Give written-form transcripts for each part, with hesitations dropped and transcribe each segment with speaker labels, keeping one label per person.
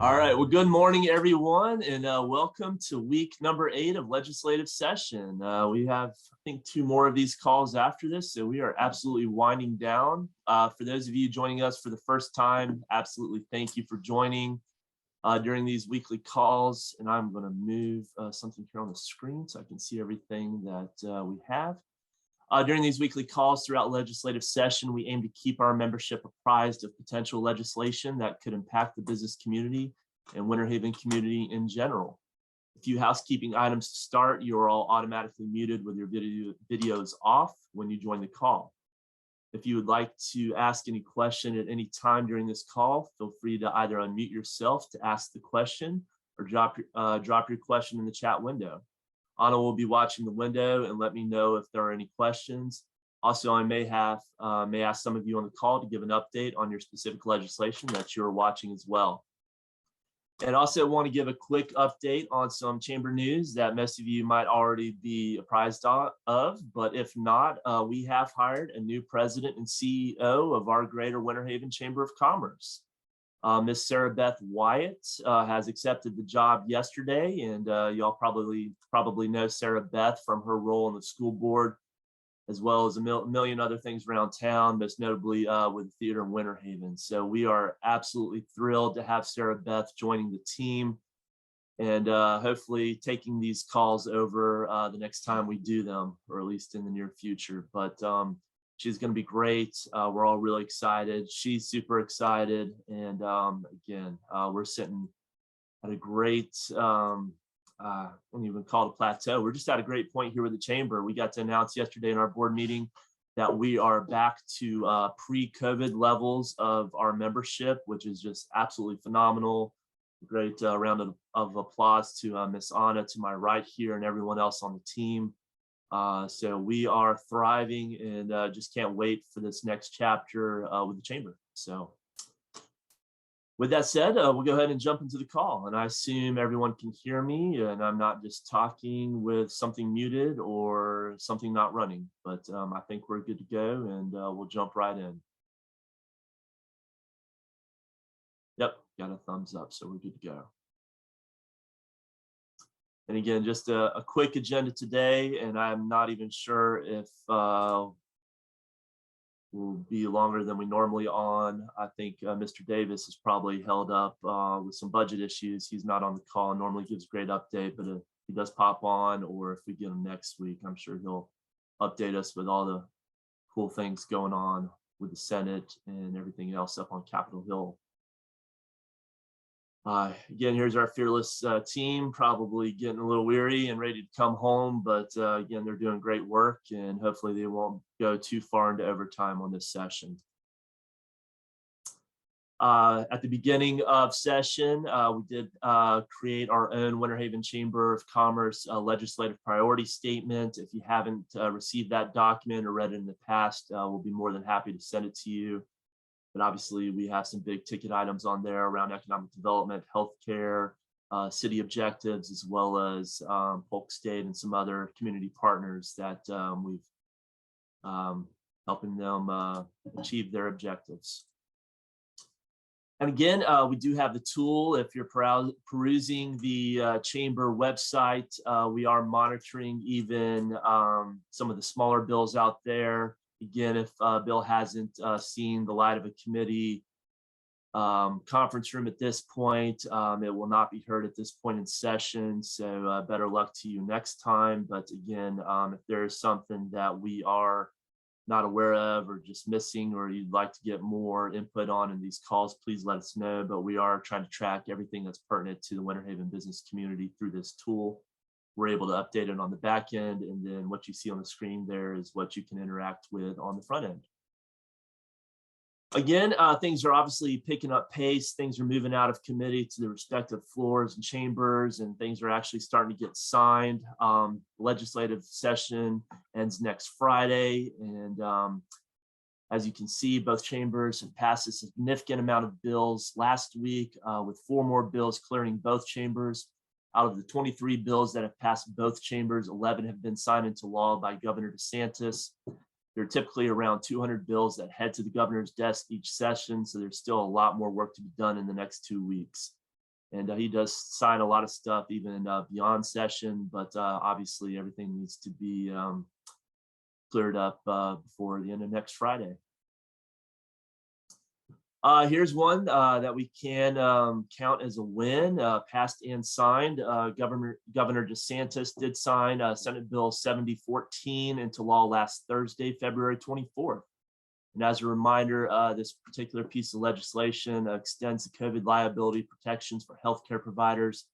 Speaker 1: All right. Well, good morning, everyone, and welcome to week number 8 of legislative session. We have, I think, 2 more of these calls after this, so we are absolutely winding down. For those of you joining us for the first time, absolutely thank you for joining during these weekly calls. And I'm going to move something here on the screen so I can see everything that we have. During these weekly calls throughout legislative session, we aim to keep our membership apprised of potential legislation that could impact the business community and Winter Haven community in general. A few housekeeping items to start. You are all automatically muted with your videos off when you join the call. If you would like to ask any question at any time during this call, feel free to either unmute yourself to ask the question or drop your question in the chat window. Anna will be watching the window and let me know if there are any questions. Also, I may ask some of you on the call to give an update on your specific legislation that you're watching as well. And also want to give a quick update on some chamber news that most of you might already be apprised of, but if not, we have hired a new president and CEO of our Greater Winter Haven Chamber of Commerce. Miss Sarah Beth Wyatt has accepted the job yesterday, and y'all probably know Sarah Beth from her role on the school board, as well as a million other things around town, most notably with the theater in Winter Haven. So we are absolutely thrilled to have Sarah Beth joining the team and hopefully taking these calls over the next time we do them, or at least in the near future. But she's going to be great. We're all really excited. She's super excited. And again, we're sitting at a great, I don't even call it a plateau. We're just at a great point here with the chamber. We got to announce yesterday in our board meeting that we are back to pre-COVID levels of our membership, which is just absolutely phenomenal. Great round of applause to Miss Anna to my right here and everyone else on the team. So we are thriving and just can't wait for this next chapter with the chamber. So with that said, we'll go ahead and jump into the call. And I assume everyone can hear me and I'm not just talking with something muted or something not running, but I think we're good to go and we'll jump right in. Yep, got a thumbs up, so we're good to go. And again, just a quick agenda today, and I'm not even sure if we'll be longer than we normally on. I think Mr. Davis is probably held up with some budget issues. He's not on the call and normally gives a great update, but if he does pop on, or if we get him next week, I'm sure he'll update us with all the cool things going on with the Senate and everything else up on Capitol Hill. Again, here's our fearless team, probably getting a little weary and ready to come home, but again, they're doing great work and hopefully they won't go too far into overtime on this session. At the beginning of session, we did create our own Winter Haven Chamber of Commerce legislative priority statement. If you haven't received that document or read it in the past, we'll be more than happy to send it to you. But obviously, we have some big ticket items on there around economic development, healthcare, city objectives, as well as Polk State and some other community partners that we've helping them achieve their objectives. And again, we do have the tool. If you're perusing the chamber website, we are monitoring even some of the smaller bills out there. Again, if a bill hasn't seen the light of a committee conference room at this point, it will not be heard at this point in session. So better luck to you next time. But again, if there is something that we are not aware of or just missing, or you'd like to get more input on in these calls, please let us know. But we are trying to track everything that's pertinent to the Winter Haven business community through this tool. We're able to update it on the back end, and then what you see on the screen there is what you can interact with on the front end. Again, things are obviously picking up pace. Things are moving out of committee to the respective floors and chambers, and things are actually starting to get signed. Legislative session ends next Friday, and as you can see, both chambers have passed a significant amount of bills last week, with 4 more bills clearing both chambers. Out of the 23 bills that have passed both chambers, 11 have been signed into law by Governor DeSantis. There are typically around 200 bills that head to the governor's desk each session, so there's still a lot more work to be done in the next 2 weeks. And he does sign a lot of stuff even beyond session, but obviously everything needs to be cleared up before the end of next Friday. Here's one that we can count as a win, passed and signed. Governor DeSantis did sign Senate Bill 7014 into law last Thursday, February 24th. And as a reminder, this particular piece of legislation extends the COVID liability protections for healthcare providers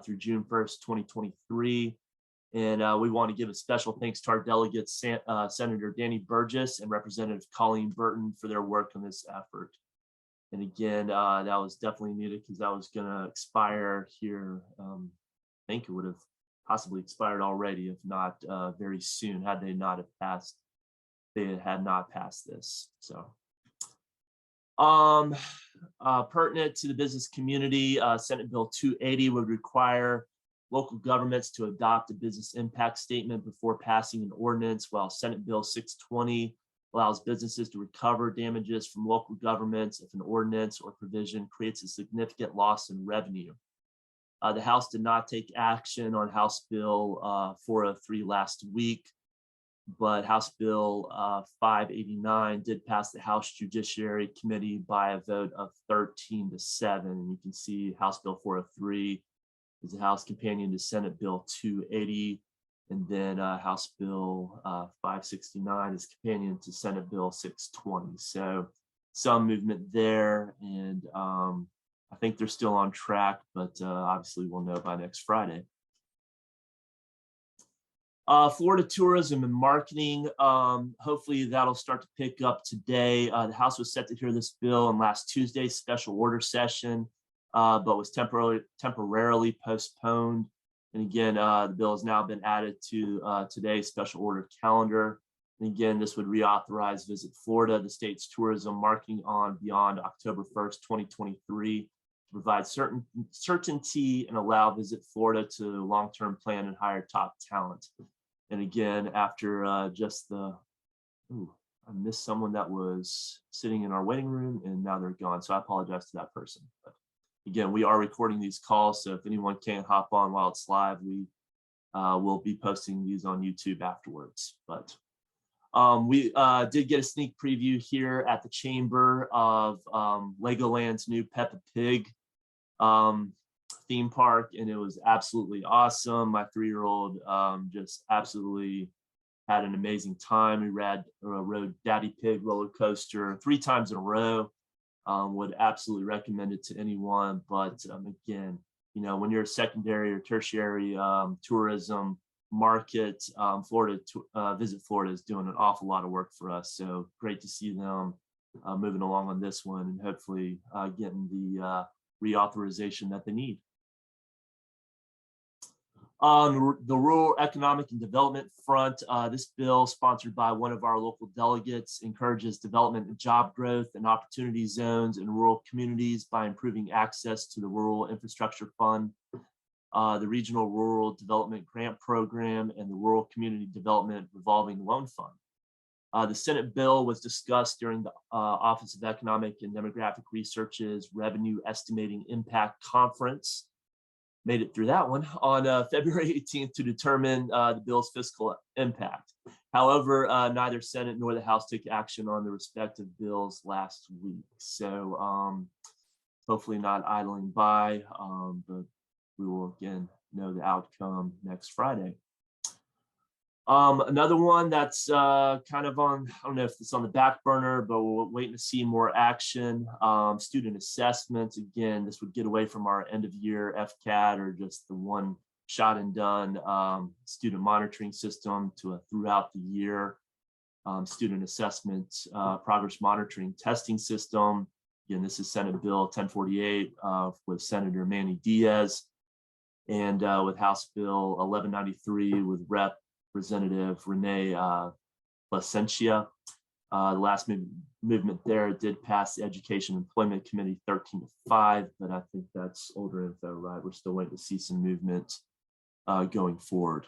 Speaker 1: through June 1st, 2023. And we want to give a special thanks to our delegates, Senator Danny Burgess and Representative Colleen Burton, for their work on this effort. And again, that was definitely needed because that was going to expire here. I think it would have possibly expired already, if not very soon, had they not have passed. They had not passed this. So, pertinent to the business community, Senate Bill 280 would require local governments to adopt a business impact statement before passing an ordinance, while Senate Bill 620 allows businesses to recover damages from local governments if an ordinance or provision creates a significant loss in revenue. The House did not take action on House Bill 403 last week, but House Bill 589 did pass the House Judiciary Committee by a vote of 13-7. And you can see House Bill 403 is a House companion to Senate Bill 280. And then House Bill 569 is companion to Senate Bill 620. So some movement there, and I think they're still on track, but obviously we'll know by next Friday. Florida tourism and marketing, hopefully that'll start to pick up today. The House was set to hear this bill in last Tuesday's special order session, but was temporarily postponed. And again, the bill has now been added to today's special order calendar. And again, this would reauthorize Visit Florida, the state's tourism marketing on beyond October 1st, 2023, to provide certainty and allow Visit Florida to long-term plan and hire top talent. And again, after I missed someone that was sitting in our waiting room and now they're gone. So I apologize to that person. But again, we are recording these calls, so if anyone can't hop on while it's live, we will be posting these on YouTube afterwards. But we did get a sneak preview here at the Chamber of Legoland's new Peppa Pig theme park, and it was absolutely awesome. My 3-year-old just absolutely had an amazing time. We rode Daddy Pig roller coaster 3 times in a row. Would absolutely recommend it to anyone. But again, you know, when you're a secondary or tertiary tourism market, Visit Florida is doing an awful lot of work for us. So great to see them moving along on this one and hopefully getting the reauthorization that they need. On the rural economic and development front, this bill, sponsored by one of our local delegates, encourages development and job growth and opportunity zones in rural communities by improving access to the Rural Infrastructure Fund, the Regional Rural Development Grant Program, and the Rural Community Development Revolving Loan Fund. The Senate bill was discussed during the Office of Economic and Demographic Research's Revenue Estimating Impact Conference. Made it through that one on February 18th to determine the bill's fiscal impact. However, neither Senate nor the House took action on the respective bills last week. So hopefully not idling by, but we will again know the outcome next Friday. Another one that's kind of on, I don't know if it's on the back burner, but we're waiting to see more action. Student assessments. Again, this would get away from our end of year FCAT or just the one shot and done student monitoring system to a throughout the year student assessment progress monitoring testing system. Again, this is Senate Bill 1048 with Senator Manny Diaz, and with House Bill 1193 with Representative Renee Placentia. The last movement there did pass the Education Employment Committee 13-5, but I think that's older info, right? We're still waiting to see some movement going forward.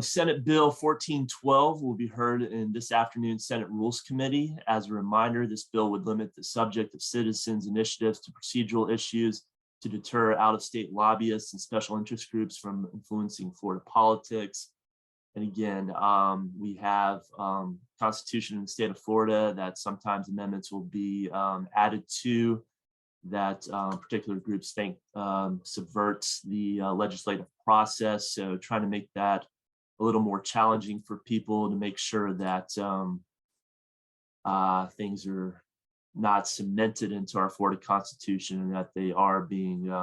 Speaker 1: Senate Bill 1412 will be heard in this afternoon's Senate Rules Committee. As a reminder, this bill would limit the subject of citizens' initiatives to procedural issues to deter out-of-state lobbyists and special interest groups from influencing Florida politics. And again, we have Constitution in the state of Florida that sometimes amendments will be added to that particular groups think subverts the legislative process. So trying to make that a little more challenging for people to make sure that things are not cemented into our Florida Constitution and that they are being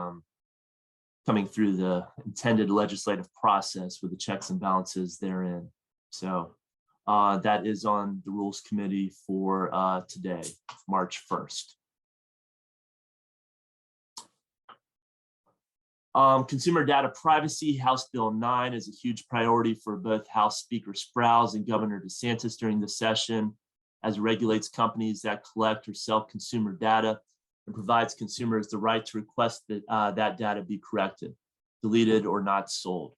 Speaker 1: coming through the intended legislative process with the checks and balances therein. So that is on the Rules Committee for today, March 1st. Consumer data privacy, House Bill 9 is a huge priority for both House Speaker Sprowls and Governor DeSantis during the session, as it regulates companies that collect or sell consumer data and provides consumers the right to request that that data be corrected, deleted, or not sold.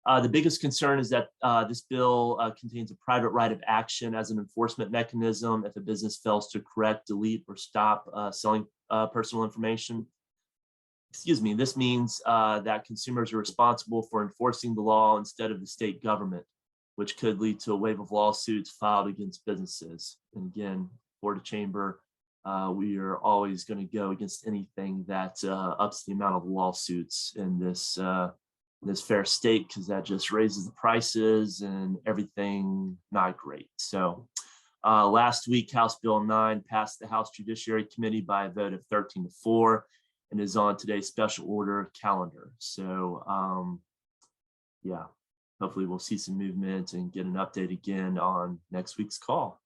Speaker 1: The biggest concern is that this bill contains a private right of action as an enforcement mechanism if a business fails to correct, delete, or stop selling personal information. Excuse me, this means that consumers are responsible for enforcing the law instead of the state government, which could lead to a wave of lawsuits filed against businesses. And again, Florida Chamber, we are always going to go against anything that ups the amount of lawsuits in this fair state, because that just raises the prices and everything not great. So last week, House Bill 9 passed the House Judiciary Committee by a vote of 13-4. And is on today's special order calendar. So yeah, hopefully we'll see some movement and get an update again on next week's call.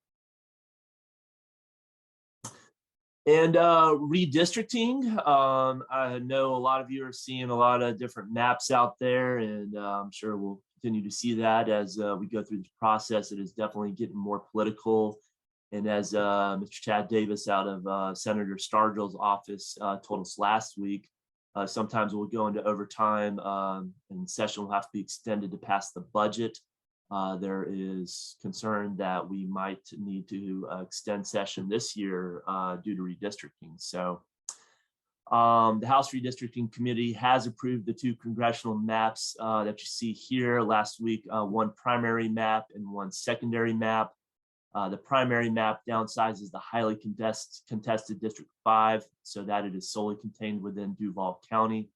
Speaker 1: And redistricting, I know a lot of you are seeing a lot of different maps out there, and I'm sure we'll continue to see that as we go through this process. It is definitely getting more political. And as Mr. Chad Davis out of Senator Stargill's office told us last week, sometimes we'll go into overtime and session will have to be extended to pass the budget. There is concern that we might need to extend session this year due to redistricting. So the House Redistricting Committee has approved the 2 congressional maps that you see here last week, one primary map and one secondary map. The primary map downsizes the highly contested District 5 so that it is solely contained within Duval County.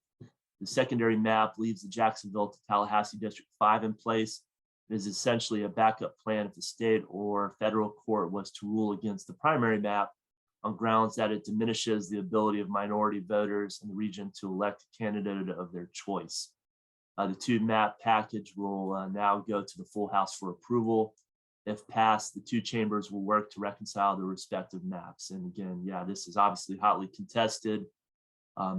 Speaker 1: The secondary map leaves the Jacksonville to Tallahassee District 5 in place. It is essentially a backup plan if the state or federal court was to rule against the primary map on grounds that it diminishes the ability of minority voters in the region to elect a candidate of their choice. The 2 map package will now go to the full House for approval. If passed, the 2 chambers will work to reconcile their respective maps. And again, yeah, this is obviously hotly contested.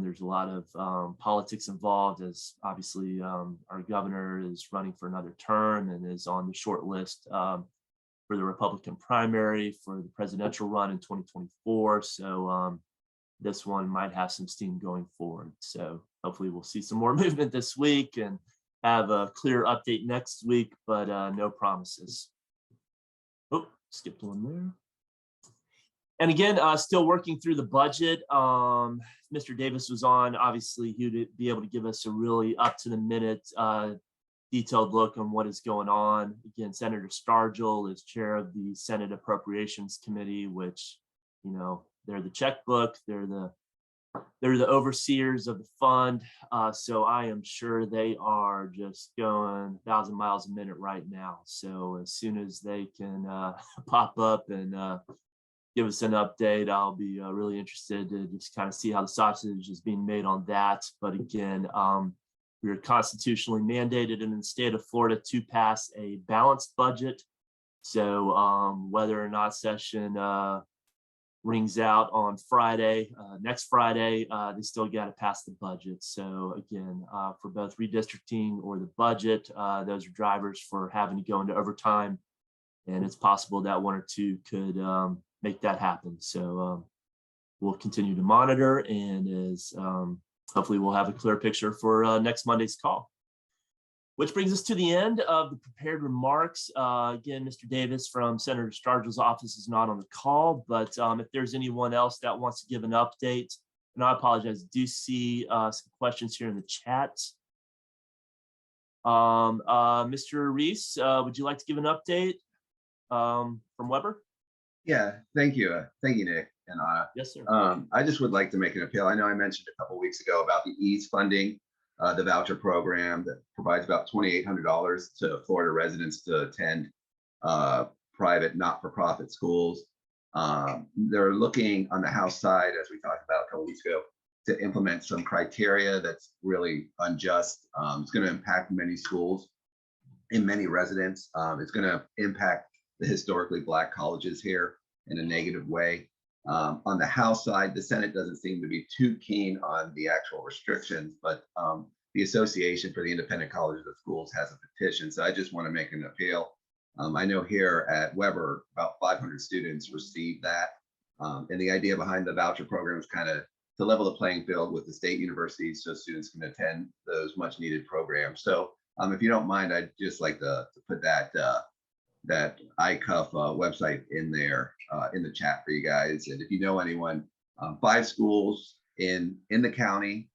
Speaker 1: There's a lot of politics involved, as obviously our governor is running for another term and is on the short list for the Republican primary for the presidential run in 2024. So this one might have some steam going forward. So hopefully we'll see some more movement this week and have a clear update next week, but no promises. Oh, skipped one there. And again, still working through the budget. Mr. Davis was on, obviously he would be able to give us a really up to the minute detailed look on what is going on. Again, Senator Stargill is chair of the Senate Appropriations Committee, which, you know, they're the checkbook, they're the overseers of the fund. So I am sure they are just going 1,000 miles a minute right now. So as soon as they can pop up and give us an update, I'll be really interested to just kind of see how the sausage is being made on that. But again, we are constitutionally mandated in the state of Florida to pass a balanced budget. So whether or not session rings out on Friday, next Friday, they still got to pass the budget. So again, for both redistricting or the budget, those are drivers for having to go into overtime. And it's possible that 1 or 2 could make that happen. So we'll continue to monitor, and as hopefully we'll have a clear picture for next Monday's call. Which brings us to the end of the prepared remarks. Again, Mr. Davis from Senator Stargell's office is not on the call, but if there's anyone else that wants to give an update, and I apologize, do see some questions here in the chat. Mr. Reese, would you like to give an update from Weber?
Speaker 2: Yeah, thank you. Thank you, Nick. And
Speaker 1: yes, sir.
Speaker 2: I just would like to make an appeal. I know I mentioned a couple of weeks ago about the EASE funding, the voucher program that provides about $2,800 to Florida residents to attend private not-for-profit schools. They're looking on the House side, as we talked about a couple of weeks ago, to implement some criteria that's really unjust. It's going to impact many schools and many residents. It's going to impact the historically Black colleges here in a negative way. On the House side, the Senate doesn't seem to be too keen on the actual restrictions, but the Association for the Independent Colleges of Schools has a petition. So I just want to make an appeal. I know here at Weber, about 500 students received that. And the idea behind the voucher program is kind of to level the playing field with the state universities so students can attend those much needed programs. So if you don't mind, I'd just like to put that ICUF website in there in the chat for you guys. And if you know anyone, 5 schools in the county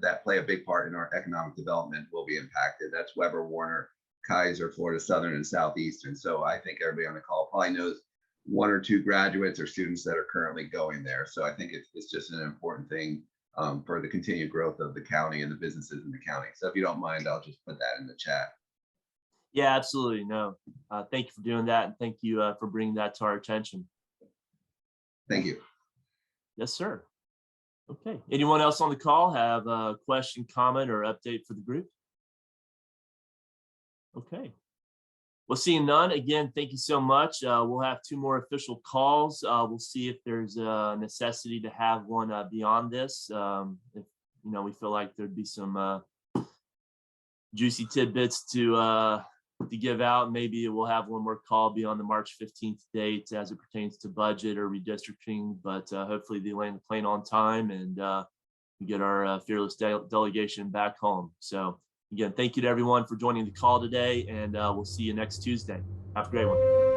Speaker 2: that play a big part in our economic development will be impacted. That's Weber, Warner, Kaiser, Florida Southern, and Southeastern. So I think everybody on the call probably knows 1 or 2 graduates or students that are currently going there. So I think it's just an important thing for the continued growth of the county and the businesses in the county. So if you don't mind, I'll just put that in the chat.
Speaker 1: Yeah, absolutely. No, thank you for doing that. And thank you for bringing that to our attention.
Speaker 2: Thank you. Yes,
Speaker 1: sir. Okay. Anyone else on the call have a question, comment, or update for the group? Okay. Well, seeing none, again, thank you so much. We'll have 2 more official calls. We'll see if there's a necessity to have one beyond this. If we feel like there'd be some juicy tidbits to give out, maybe we'll have 1 more call beyond the March 15th date as it pertains to budget or redistricting. But hopefully they land the plane on time and we get our fearless delegation back home. So. Again, thank you to everyone for joining the call today, and we'll see you next Tuesday. Have a great one.